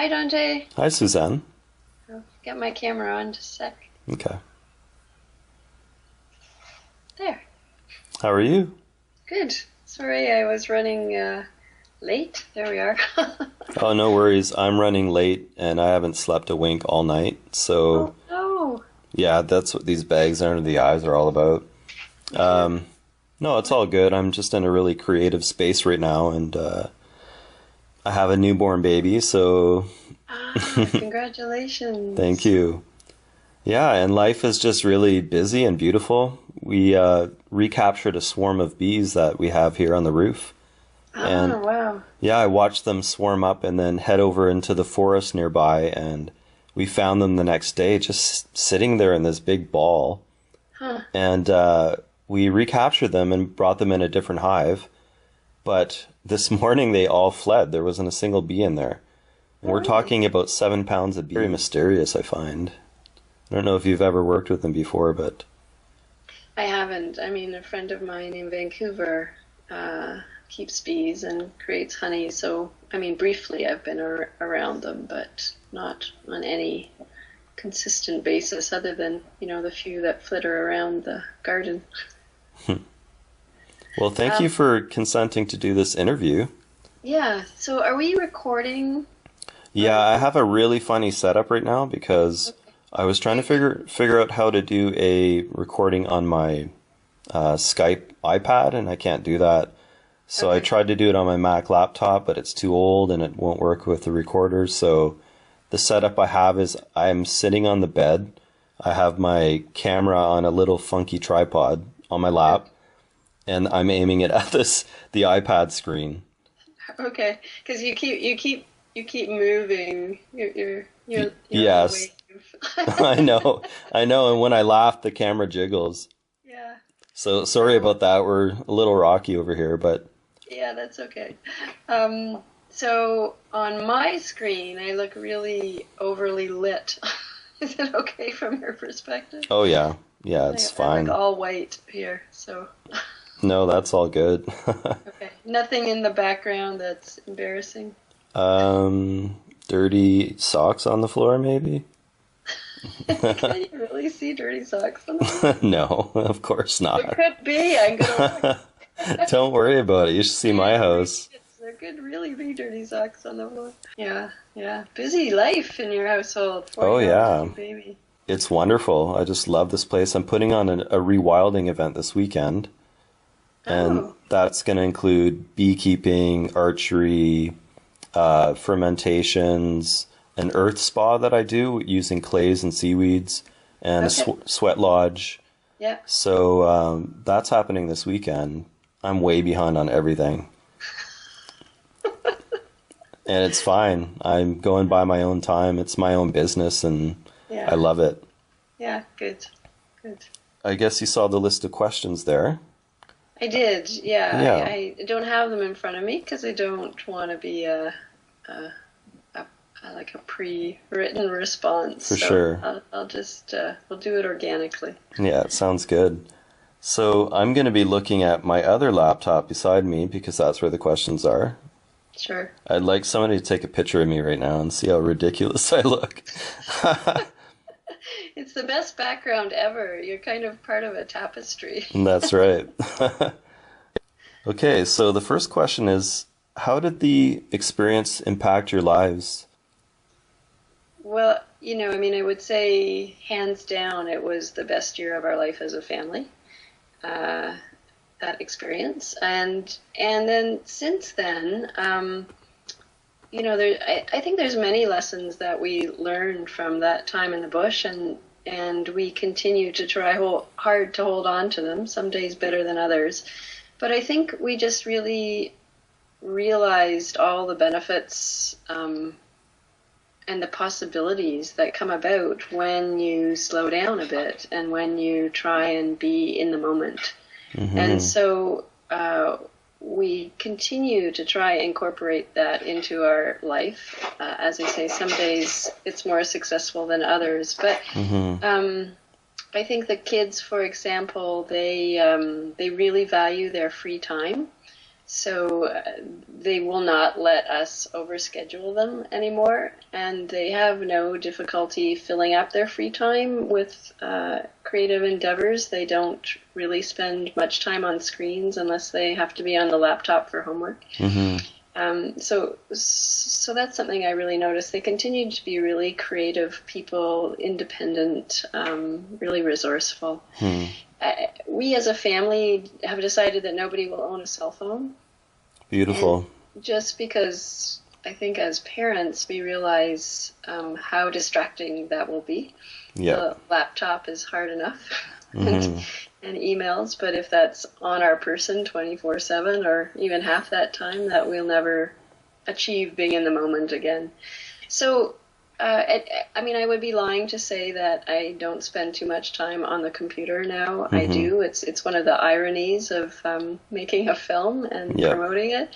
Hi, Dante. Hi, Suzanne. I'll get my camera on just a sec. Okay. There. How are you? Good. Sorry, I was running late. There we are. Oh, no worries. I'm running late and I haven't slept a wink all night. Oh, So, no. yeah, that's what these bags under the eyes are all about. Yeah. No, it's all good. I'm just in a really creative space right now and I have a newborn baby, so Ah, congratulations. thank you. Yeah, and life is just really busy and beautiful. We recaptured a swarm of bees that we have here on the roof. Ah, And wow. yeah, I watched them swarm up and then head over into the forest nearby, and we found them the next day just sitting there in this big ball. Huh. And we recaptured them and brought them in a different hive. But this morning they all fled. There wasn't a single bee in there. And Oh, we're really? talking about 7 pounds of bee. Very mysterious, I find. I don't know if you've ever worked with them before, but I haven't. I mean, a friend of mine in Vancouver uh, keeps bees and creates honey. So, I mean, briefly I've been around them, but not on any consistent basis other than, the few that flitter around the garden. well, thank you Um, for consenting to do this interview. yeah, so are we recording? Yeah, Uh, I have a really funny setup right now because okay. I was trying to figure out how to do a recording on my Skype iPad, and I can't do that. So I Okay. tried to do it on my Mac laptop, but it's too old and it won't work with the recorder. So the setup I have is I'm sitting on the bed. I have my camera on a little funky tripod on my lap, and I'm aiming it at the iPad screen. Okay, because you keep moving. You're on a Yes, wave. I know. And when I laugh, the camera jiggles. Yeah. So sorry So about that. We're a little rocky over here, but yeah, that's okay. So on my screen, I look really overly lit. Is it okay from your perspective? oh yeah, yeah, I, it's I look fine. all white here, so No, that's all good. okay. Nothing in the background that's embarrassing. Um, dirty socks on the floor, maybe? Can you really see dirty socks on the floor? No, of course There not. could be. I'm gonna look. Don't worry about it. You should see my house. There could really be dirty socks on the floor. Yeah, yeah. Busy life in your household. Oh 4-year-old and yeah, new baby. it's wonderful. I just love this place. I'm putting on a rewilding event this weekend, and Oh, that's going to include beekeeping, archery, fermentations, an earth spa that I do using clays and seaweeds, and a okay. sweat lodge. Yeah. So that's happening this weekend. I'm way behind on everything, and it's fine. I'm going by my own time. It's my own business, and I Yeah. love it. Yeah. Good. Good. I guess you saw the list of questions there. I did. Yeah. Yeah, I don't have them in front of me because I don't want to be like a pre-written response. for So sure. I'll just we'll do it organically. Yeah, it sounds good. So I'm going to be looking at my other laptop beside me because that's where the questions are. Sure. I'd like somebody to take a picture of me right now and see how ridiculous I look. It's the best background ever. You're kind of part of a tapestry. That's right. Okay, so the first question is, how did the experience impact your lives? Well, I mean, I would say hands down, it was the best year of our life as a family. Uh, that experience, and then since then, I think there's many lessons that we learned from that time in the bush, and we continue to try hard to hold on to them. Some days better than others, but I think we just really realized all the benefits. And the possibilities that come about when you slow down a bit and when you try and be in the moment. And Hmm. so we continue to try and incorporate that into our life. As I say, some days it's more successful than others. But Hmm. um, I think the kids, for example, they really value their free time. So they will not let us overschedule them anymore, and they have no difficulty filling up their free time with creative endeavors. They don't really spend much time on screens unless they have to be on the laptop for homework. Mm-hmm. So that's something I really noticed. They continue to be really creative people, independent, really resourceful. Hmm. We as a family have decided that nobody will own a cell phone. Beautiful. And just because I think as parents we realize how distracting that will be. Yeah. The laptop is hard enough. Mm-hmm. and emails, but if that's on our person 24/7 or even half that time, that we'll never achieve being in the moment again. So, I would be lying to say that I don't spend too much time on the computer now. Mm-hmm. I do. It's one of the ironies of making a film and promoting it,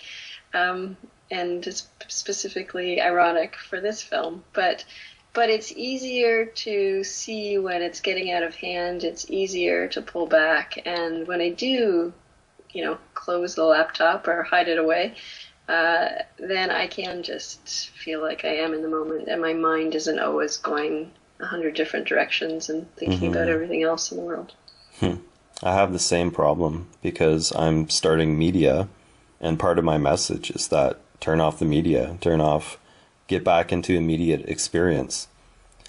and it's specifically ironic for this film, but it's easier to see when it's getting out of hand. It's easier to pull back. And when I do, close the laptop or hide it away, then I can just feel like I am in the moment and my mind isn't always going 100 different directions and thinking about everything else in the world. I have the same problem because I'm starting media, and part of my message is that turn off the media, get back into immediate experience.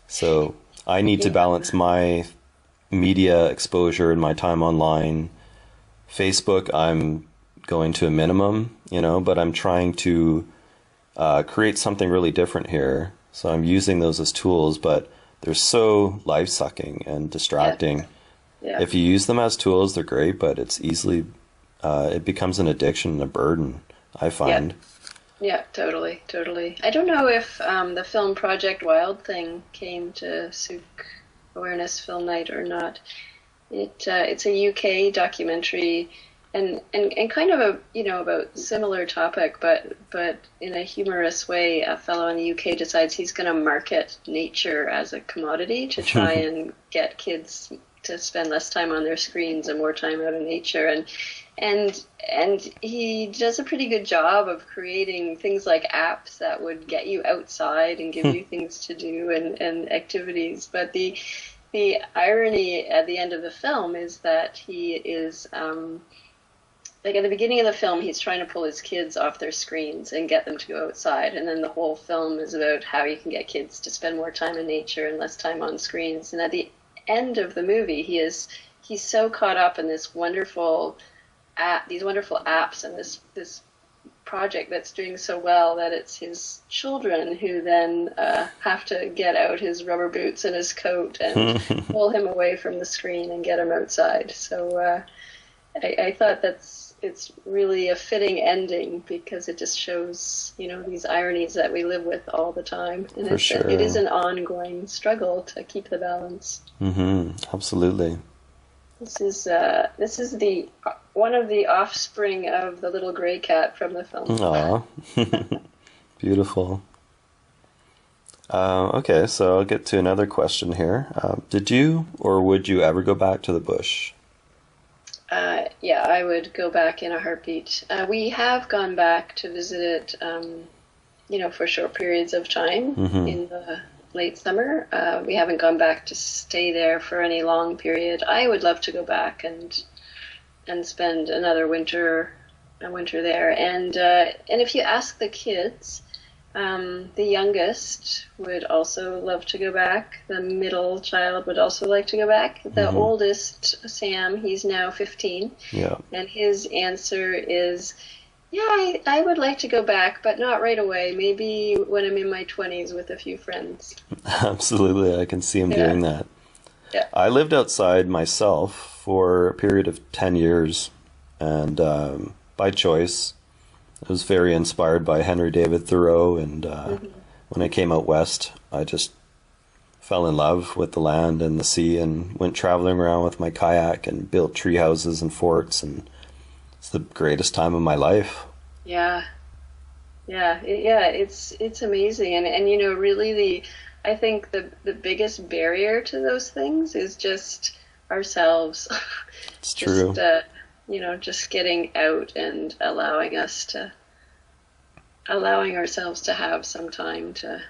So I need to balance my media exposure and my time online. Facebook, I'm going to a minimum, but I'm trying to create something really different here. So I'm using those as tools, but they're so life-sucking and distracting. Yeah. If you use them as tools, they're great, but it's easily, it becomes an addiction and a burden, I find. Yeah, totally. I don't know if the film Project Wild Thing came to Souk Awareness Film Night or not. It's a UK documentary and kind of about similar topic, but in a humorous way. A fellow in the UK decides he's going to market nature as a commodity to try and get kids to spend less time on their screens and more time out in nature, and he does a pretty good job of creating things like apps that would get you outside and give you things to do and activities. But the irony at the end of the film is that he is like at the beginning of the film, he's trying to pull his kids off their screens and get them to go outside, and then the whole film is about how you can get kids to spend more time in nature and less time on screens. And at the end of the movie, he's so caught up in this these wonderful apps and this project that's doing so well that it's his children who then have to get out his rubber boots and his coat and pull him away from the screen and get him outside. So I thought it's really a fitting ending because it just shows these ironies that we live with all the time, and it is an ongoing struggle to keep the balance. Absolutely. This is the one of the offspring of the little gray cat from the film. Aww. Beautiful. Okay, so I'll get to another question here. Did you or would you ever go back to the bush? Yeah, I would go back in a heartbeat. We have gone back to visit it, for short periods of time in the late summer. We haven't gone back to stay there for any long period. I would love to go back and spend another winter there. And if you ask the kids, the youngest would also love to go back. The middle child would also like to go back. The oldest, Sam, he's now 15. Yeah. And his answer is, yeah, I would like to go back, but not right away. Maybe when I'm in my 20s with a few friends. Absolutely. I can see him doing that. Yeah. I lived outside myself for a period of 10 years, and by choice. I was very inspired by Henry David Thoreau, and when I came out west, I just fell in love with the land and the sea and went traveling around with my kayak and built tree houses and forts, and it's the greatest time of my life. Yeah. It's amazing, and really I think the biggest barrier to those things is just ourselves. It's true. just getting out and allowing ourselves to have some time to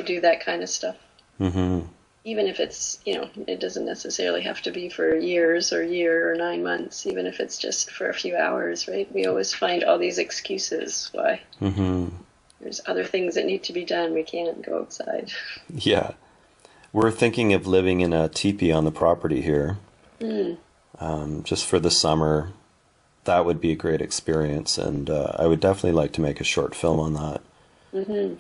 do that kind of stuff. Mm-hmm. Even if it's, it doesn't necessarily have to be for years or year or 9 months, even if it's just for a few hours, right? We always find all these excuses why there's other things that need to be done. We can't go outside. Yeah. We're thinking of living in a teepee on the property here, just for the summer. That would be a great experience, and I would definitely like to make a short film on that.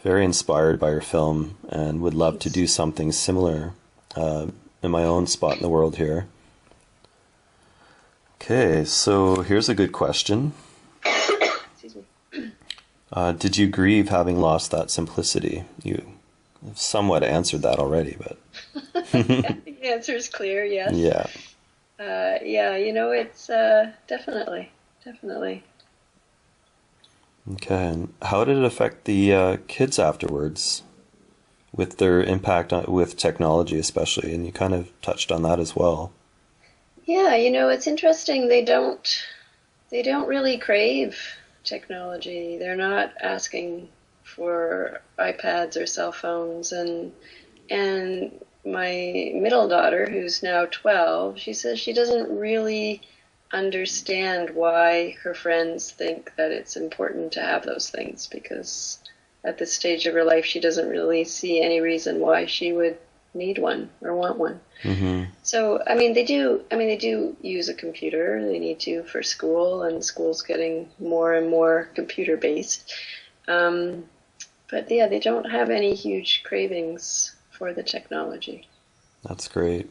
Very inspired by your film, and would love to do something similar in my own spot in the world here. Okay, so here's a good question. Excuse me. Did you grieve having lost that simplicity? You somewhat answered that already, but... Yeah, the answer is clear, yes. Yeah. It's definitely. Okay, and how did it affect the kids afterwards with their impact with technology especially? And you kind of touched on that as well. Yeah, it's interesting. They don't really crave technology. They're not asking for iPads or cell phones, and my middle daughter, who's now 12, she says she doesn't really understand why her friends think that it's important to have those things, because at this stage of her life she doesn't really see any reason why she would need one or want one. So they do use a computer. They need to for school, and school's getting more and more computer based, but yeah, they don't have any huge cravings for the technology. That's great.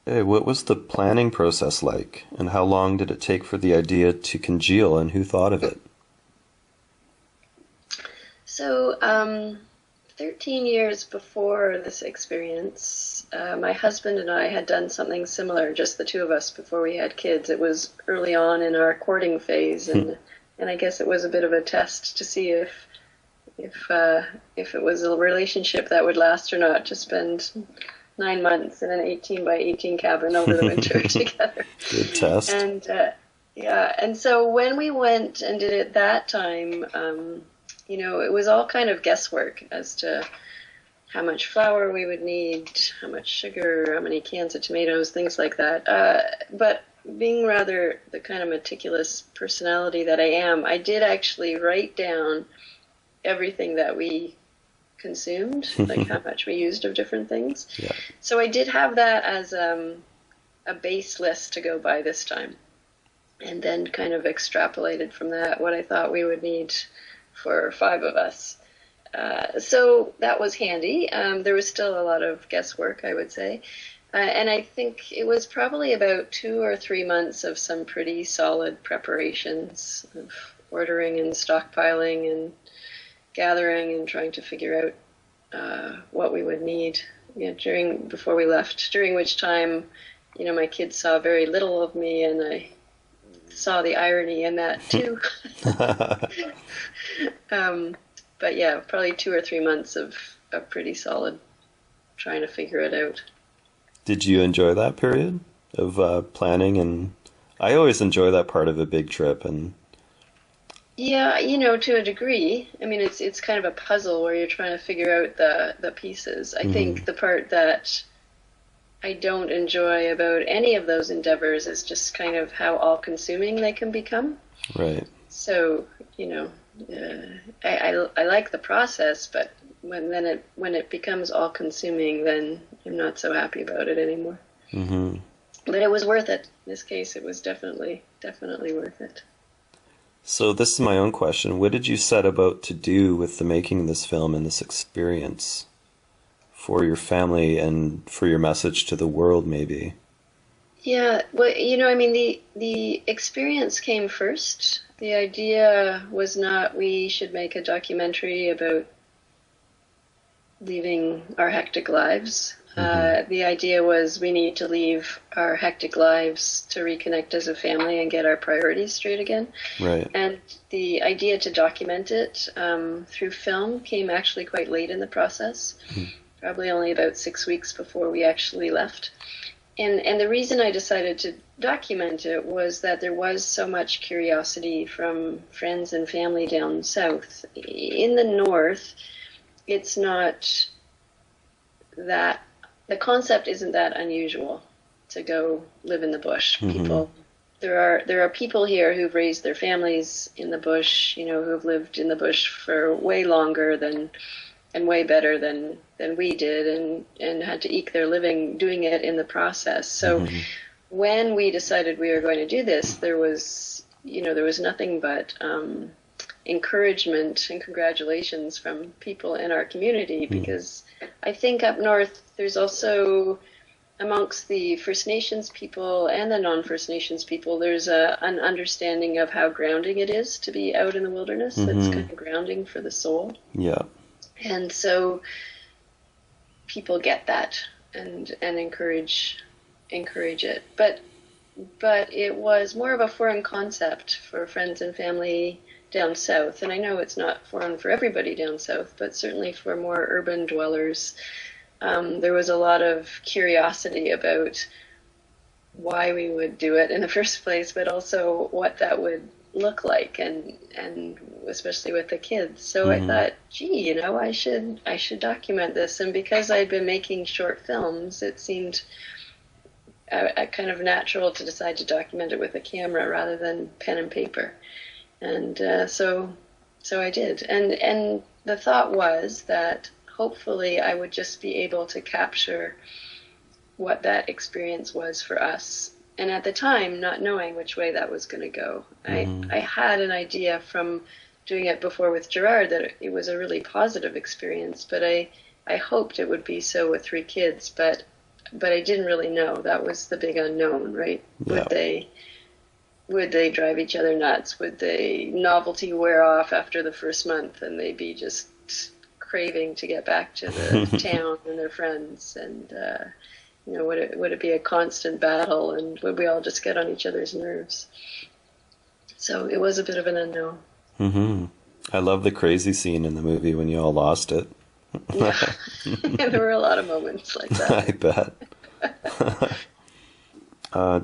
Hey, what was the planning process like, and how long did it take for the idea to congeal, and who thought of it? So, 13 years before this experience, my husband and I had done something similar, just the two of us, before we had kids. It was early on in our courting phase, and I guess it was a bit of a test to see if it was a relationship that would last or not, to spend 9 months in an 18 by 18 cabin over the winter together. Good test. And so when we went and did it that time, it was all kind of guesswork as to how much flour we would need, how much sugar, how many cans of tomatoes, things like that. But being rather the kind of meticulous personality that I am, I did actually write down everything that we consumed, like how much we used of different things. Yeah. So I did have that as a base list to go by this time, and then kind of extrapolated from that what I thought we would need for 5 of us. So that was handy. There was still a lot of guesswork, I would say. And I think it was probably about 2 or 3 months of some pretty solid preparations, of ordering and stockpiling and gathering and trying to figure out what we would need before we left, during which time, my kids saw very little of me, and I saw the irony in that too. But yeah, probably 2 or 3 months of pretty solid trying to figure it out. Did you enjoy that period of planning? And I always enjoy that part of a big trip. And yeah, to a degree. I mean, it's kind of a puzzle where you're trying to figure out the pieces. I think the part that I don't enjoy about any of those endeavors is just kind of how all-consuming they can become. Right. So, I like the process, but when it becomes all-consuming, then I'm not so happy about it anymore. But it was worth it. In this case, it was definitely worth it. So this is my own question. What did you set about to do with the making of this film and this experience for your family and for your message to the world, maybe? Yeah, well, the experience came first. The idea was not we should make a documentary about leaving our hectic lives. The idea was we need to leave our hectic lives to reconnect as a family and get our priorities straight again. Right. And the idea to document it through film came actually quite late in the process, probably only about 6 weeks before we actually left. And the reason I decided to document it was that there was so much curiosity from friends and family down south. In the north, it's not that, the concept isn't that unusual to go live in the bush. People, there are people here who've raised their families in the bush, who've lived in the bush for way longer than and way better than we did, and had to eke their living doing it in the process. So when we decided we were going to do this, there was nothing but encouragement and congratulations from people in our community, because I think up north there's also, amongst the First Nations people and the non-First Nations people, there's an understanding of how grounding it is to be out in the wilderness. It's kind of grounding for the soul. Yeah. And so people get that and encourage it. But it was more of a foreign concept for friends and family down south. And I know it's not foreign for everybody down south, but certainly for more urban dwellers, there was a lot of curiosity about why we would do it in the first place, but also what that would look like, and especially with the kids. So I thought, gee, I should document this. And because I'd been making short films, it seemed a kind of natural to decide to document it with a camera rather than pen and paper. And so I did. And the thought was that hopefully I would just be able to capture what that experience was for us. And at the time, not knowing which way that was going to go. I had an idea from doing it before with Gerard that it was a really positive experience, but I hoped it would be so with 3 kids, but I didn't really know. That was the big unknown, right? Yeah. Would they drive each other nuts? Would the novelty wear off after the first month and they'd be just craving to get back to the town and their friends? And would it be a constant battle, and would we all just get on each other's nerves? So it was a bit of an unknown. I love the crazy scene in the movie when you all lost it. Yeah. There were a lot of moments like that. I bet.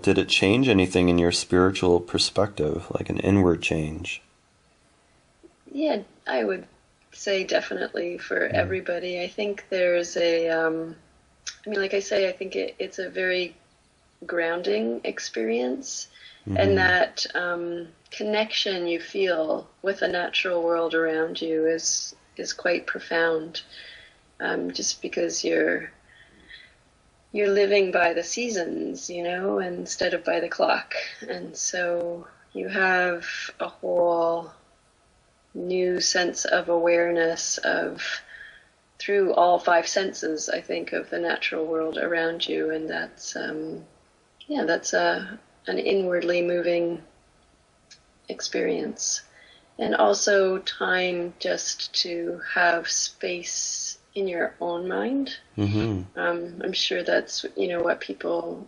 Did it change anything in your spiritual perspective, like an inward change? Yeah, I would say definitely for everybody. I think there's like I say, I think it's a very grounding experience, and that connection you feel with the natural world around you is quite profound. Just because you're living by the seasons, instead of by the clock, and so you have a whole new sense of awareness through all 5 senses, I think, of the natural world around you, and that's an inwardly moving experience. And also time just to have space in your own mind. I'm sure that's what people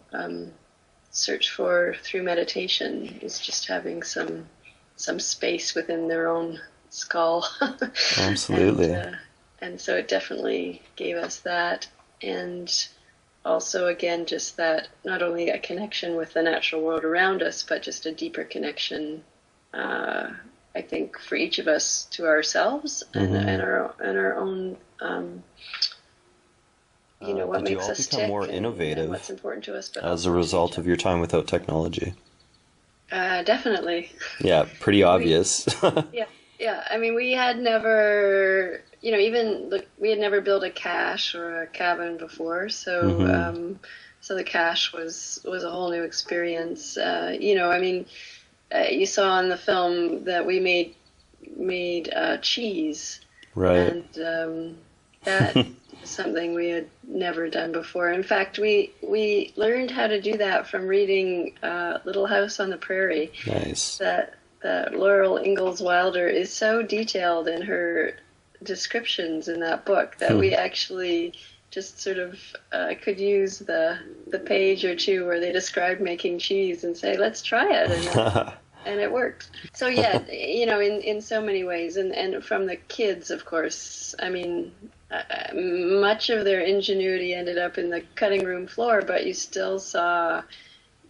search for through meditation, is just having some space within their own skull. Absolutely. And so it definitely gave us that. And also, again, just that, not only a connection with the natural world around us, but just a deeper connection, I think, for each of us to ourselves and our own, what makes us tick, more innovative, and what's important to us. But as a result of your time without technology? Definitely. Yeah, pretty obvious. Yeah. I mean, we had never, we had never built a cache or a cabin before, so so the cache was a whole new experience. You saw in the film that we made cheese, right? And that is something we had never done before. In fact, we learned how to do that from reading Little House on the Prairie. Nice. That Laurel Ingalls Wilder is so detailed in her descriptions in that book that we actually just sort of could use the page or two where they describe making cheese and say, let's try it. And it worked. So yeah, in so many ways. And from the kids, of course, I mean, much of their ingenuity ended up in the cutting room floor, but you still saw,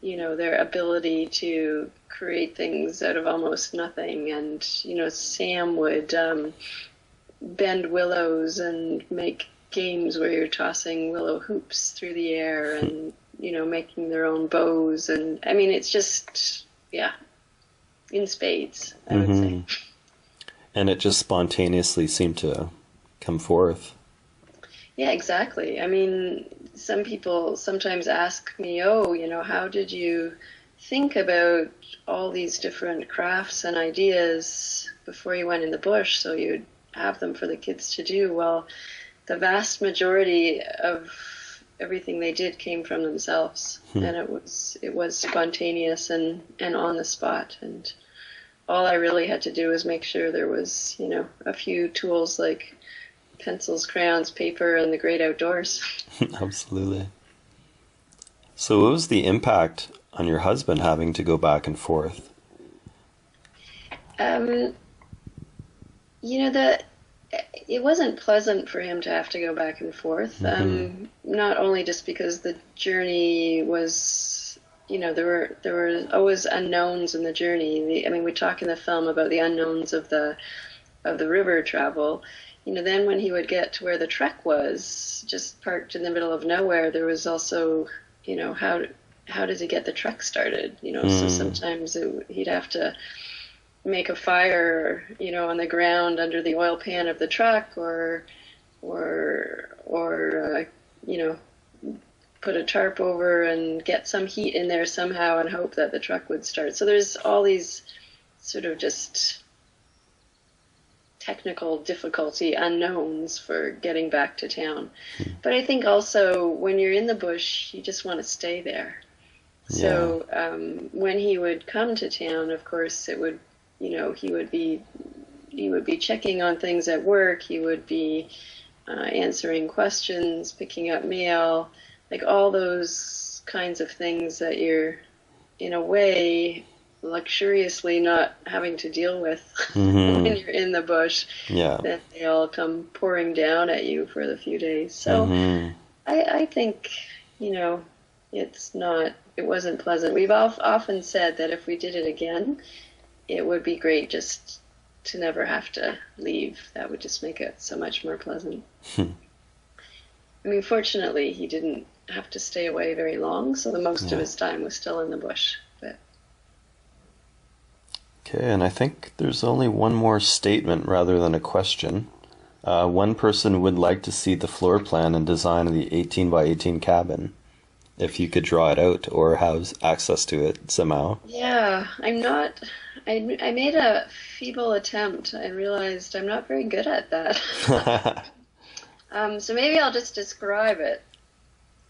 their ability to create things out of almost nothing. And, Sam would bend willows and make games where you're tossing willow hoops through the air and, making their own bows. And I mean, it's just, yeah, in spades, I would say. And it just spontaneously seemed to come forth. Yeah, exactly. I mean, some people sometimes ask me, how did you think about all these different crafts and ideas before you went in the bush so you'd have them for the kids to do? Well, the vast majority of everything they did came from themselves, and it was spontaneous and on the spot. And all I really had to do was make sure there was, a few tools like pencils, crayons, paper, and the great outdoors. Absolutely. So what was the impact on your husband having to go back and forth? It wasn't pleasant for him to have to go back and forth. Not only just because the journey was, there were always unknowns in the journey. We talk in the film about the unknowns of the river travel. Then when he would get to where the trek was, just parked in the middle of nowhere, there was also, how does he get the trek started? So sometimes he'd have to make a fire, on the ground under the oil pan of the truck, or put a tarp over and get some heat in there somehow and hope that the truck would start. So there's all these sort of just technical difficulty unknowns for getting back to town. But I think also when you're in the bush, you just want to stay there. Yeah. So when he would come to town, of course, it would, he would be checking on things at work. He would be answering questions, picking up mail, like all those kinds of things that you're, in a way, luxuriously not having to deal with when you're in the bush. Yeah. Then they all come pouring down at you for the few days. So I think, it wasn't pleasant. We've often said that if we did it again, it would be great just to never have to leave. That would just make it so much more pleasant. Fortunately, he didn't have to stay away very long, so the most of his time was still in the bush. But okay, and I think there's only one more statement rather than a question. One person would like to see the floor plan and design of the 18 by 18 cabin, if you could draw it out or have access to it somehow. Yeah, I made a feeble attempt. I realized I'm not very good at that. So maybe I'll just describe it,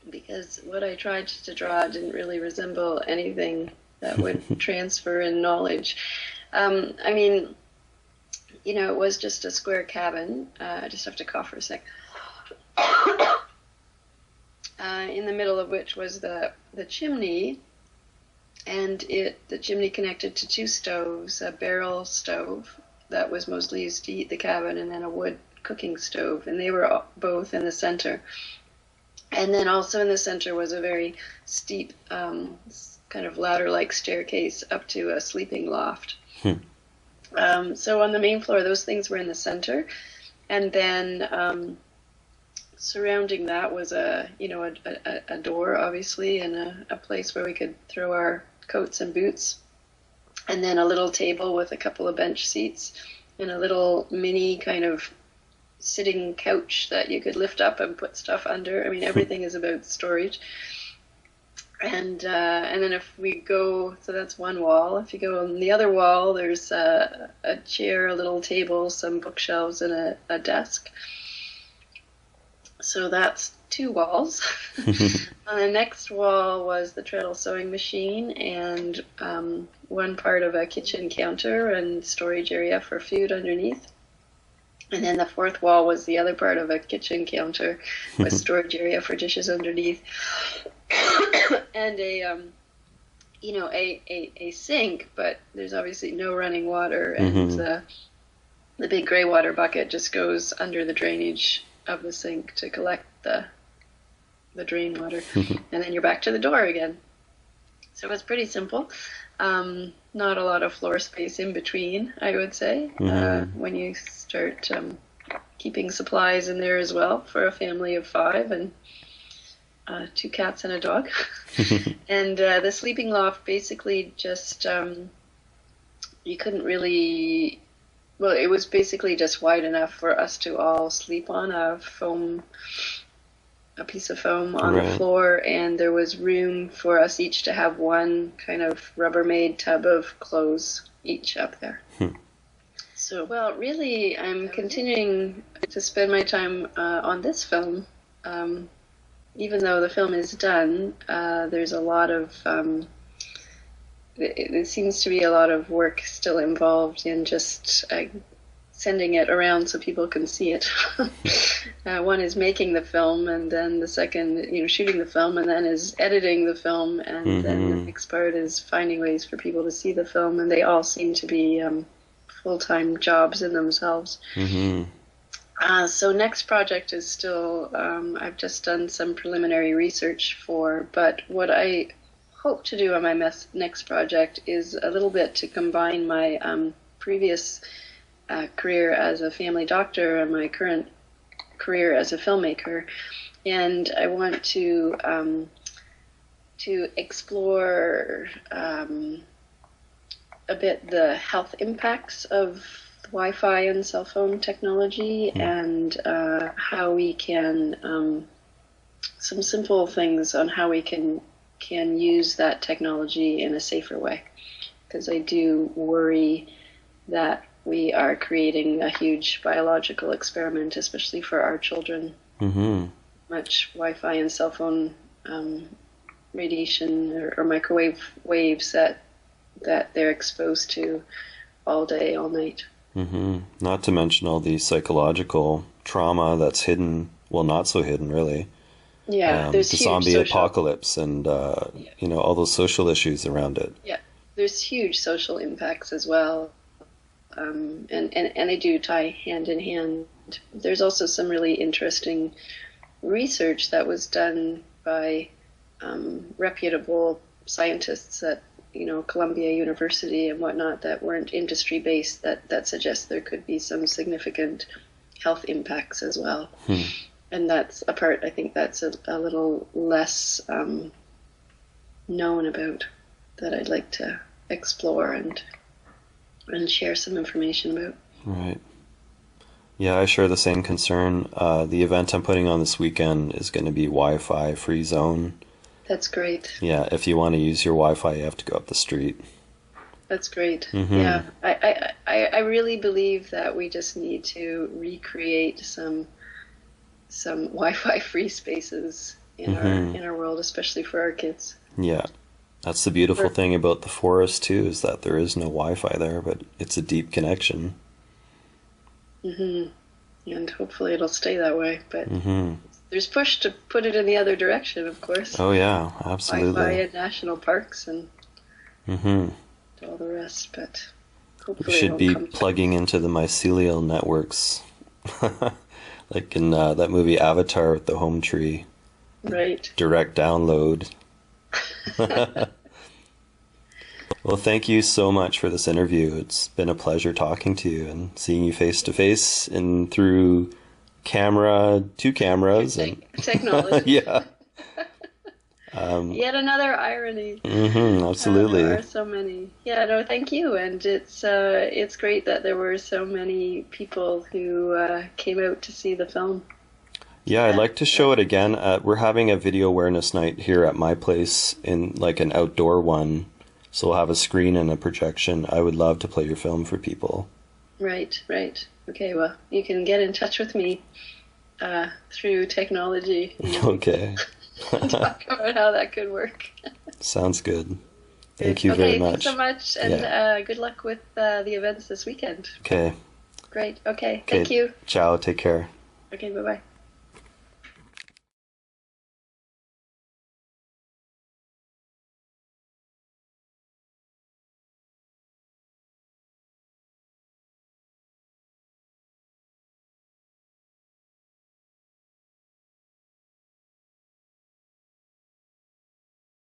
because what I tried to draw didn't really resemble anything that would transfer in knowledge. It was just a square cabin. I just have to cough for a sec. In the middle of which was the chimney, and the chimney connected to two stoves, a barrel stove that was mostly used to heat the cabin, and then a wood cooking stove, and they were both in the center. And then also in the center was a very steep kind of ladder-like staircase up to a sleeping loft. So on the main floor, those things were in the center, and then surrounding that was a door, obviously, and a place where we could throw our coats and boots, and then a little table with a couple of bench seats, and a little mini kind of sitting couch that you could lift up and put stuff under. Everything is about storage. And then if we go, so that's one wall. If you go on the other wall, there's a chair, a little table, some bookshelves, and a desk. So that's two walls. On the next wall was the treadle sewing machine and one part of a kitchen counter and storage area for food underneath. And then the fourth wall was the other part of a kitchen counter with storage area for dishes underneath. And a sink, but there's obviously no running water, and the big gray water bucket just goes under the drainage of the sink to collect the drain water, and then you're back to the door again. So it's pretty simple. Not a lot of floor space in between, I would say, when you start keeping supplies in there as well for a family of 5 and 2 cats and a dog. And the sleeping loft basically just, you couldn't really, well, it was basically just wide enough for us to all sleep on a piece of foam on the floor, and there was room for us each to have one kind of Rubbermaid tub of clothes each up there. So, well, really, I'm continuing to spend my time on this film. Even though the film is done, there's a lot of, it seems to be a lot of work still involved in just sending it around so people can see it. One is making the film, and then the second, shooting the film, and then is editing the film, and then the next part is finding ways for people to see the film, and they all seem to be full-time jobs in themselves. So next project is still, I've just done some preliminary research for, but what I hope to do on my next project is a little bit to combine my previous career as a family doctor and my current career as a filmmaker, and I want to explore a bit the health impacts of Wi-Fi and cell phone technology, and how we can some simple things on how we can use that technology in a safer way, because I do worry that we are creating a huge biological experiment, especially for our children. Much Wi-Fi and cell phone radiation or microwave waves that they're exposed to all day, all night. Not to mention all the psychological trauma that's hidden, well, not so hidden, really. Yeah, there's the huge zombie social apocalypse and, all those social issues around it. Yeah, there's huge social impacts as well. And they do tie hand in hand. There's also some really interesting research that was done by reputable scientists at Columbia University and whatnot that weren't industry based that suggests there could be some significant health impacts as well. And that's a part I think that's a little less known about, that I'd like to explore and share some information about. Right. Yeah, I share the same concern. The event I'm putting on this weekend is going to be Wi-Fi free zone. That's great. Yeah, if you want to use your Wi-Fi, you have to go up the street. That's great. Yeah, I really believe that we just need to recreate some Wi-Fi free spaces in our world, especially for our kids. Yeah. That's the beautiful thing about the forest too, is that there is no Wi-Fi there, but it's a deep connection. And hopefully it'll stay that way, but there's push to put it in the other direction, of course. Oh yeah, absolutely. Wi-Fi in national parks and all the rest, but hopefully we should be plugging into the mycelial networks, like in that movie Avatar with the home tree. Right. Direct download. Well, thank you so much for this interview. It's been a pleasure talking to you and seeing you face to face and through two cameras and technology. Yeah. Yet another irony. Absolutely. There are so many. Yeah, no, thank you. And it's great that there were so many people who came out to see the film. Yeah, I'd like to show it again. We're having a video awareness night here at my place, in like an outdoor one. So we'll have a screen and a projection. I would love to play your film for people. Right. Okay, well, you can get in touch with me through technology. Okay. Talk about how that could work. Sounds good. Thank you very much. Thanks so much, and good luck with the events this weekend. Okay. Great. Okay, thank you. Ciao, take care. Okay, bye-bye.